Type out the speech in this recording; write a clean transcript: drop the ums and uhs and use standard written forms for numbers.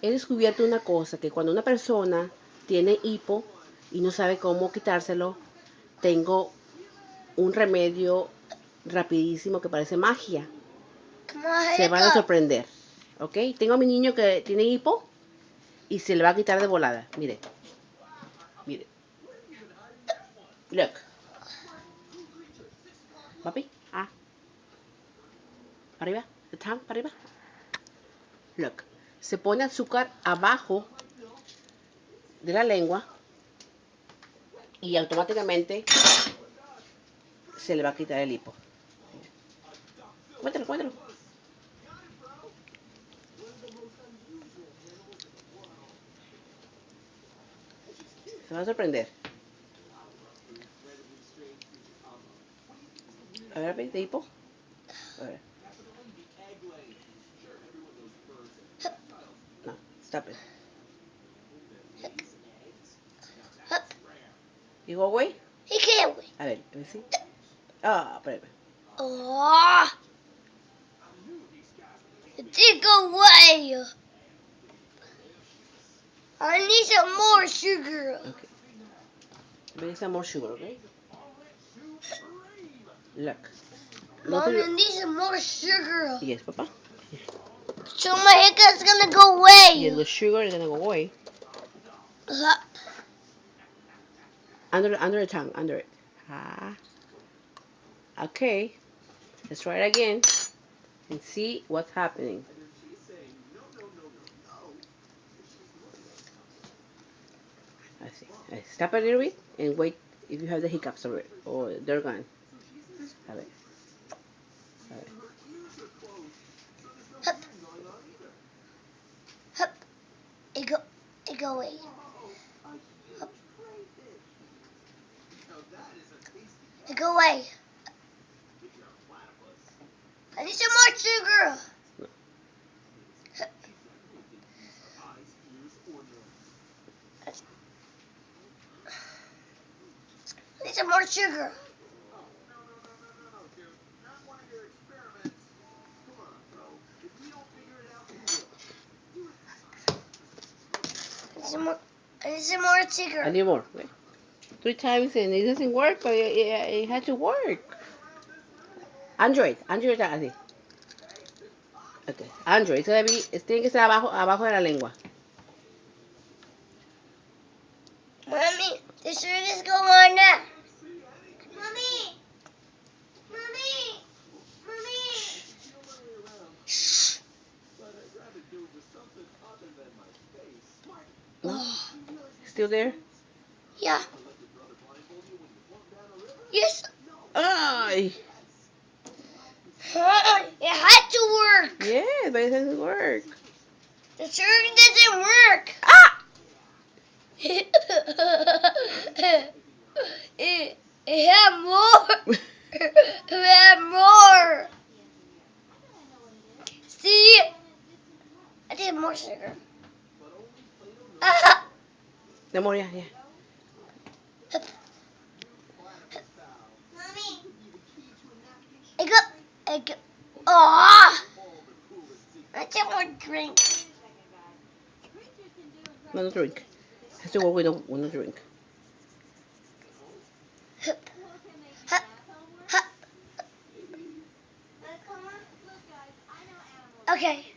he descubierto una cosa, que cuando una persona tiene hipo y no sabe cómo quitárselo, tengo un remedio rapidísimo que parece magia. Se van a sorprender. ¿Ok? Tengo a mi niño que tiene hipo y se le va a quitar de volada. Mire. Mire. Look. Papi. Ah. Para arriba. The tongue. Para arriba. Look. Se pone azúcar abajo de la lengua y automáticamente se le va a quitar el hipo. Cuéntalo, cuéntalo. Se va a sorprender. A ver, ¿de hipo? A ver. No, stop it. You go away? He can't wait. A ver si. Ah, espérame. Oh, it did go away. I need some more sugar. Okay. Maybe some more sugar, okay? Look. Mom, I need some more sugar. Yes, Papa. So my hiccup's gonna go away. Yes, the sugar is gonna go away. Under the tongue, under it. Ah. Okay. Let's try it again and see what's happening. Let's see. Stop a little bit and wait if you have the hiccups or they're gone. A ver. A ver. Hup. Hup. It go away. Hup. It go away. I need some more sugar. I need some more sugar. I need some more sugar. I need more. Okay. 3 times and it doesn't work, but it had to work. Android así. Okay. Android, tiene que estar abajo de la lengua. Mommy, the sugar's going on now. Mommy! Mommy! Mommy! Shh. No? Still there? Yeah. Yes. Ay. It had to work. Yeah, but it doesn't work. The sugar doesn't work. Ah! It had more. It had more. See? I did more sugar. No more, yeah. Mommy. I go. Aw. I just want to drink. No drink. Has to work with no drink. Hup. Hup. Hup. Okay.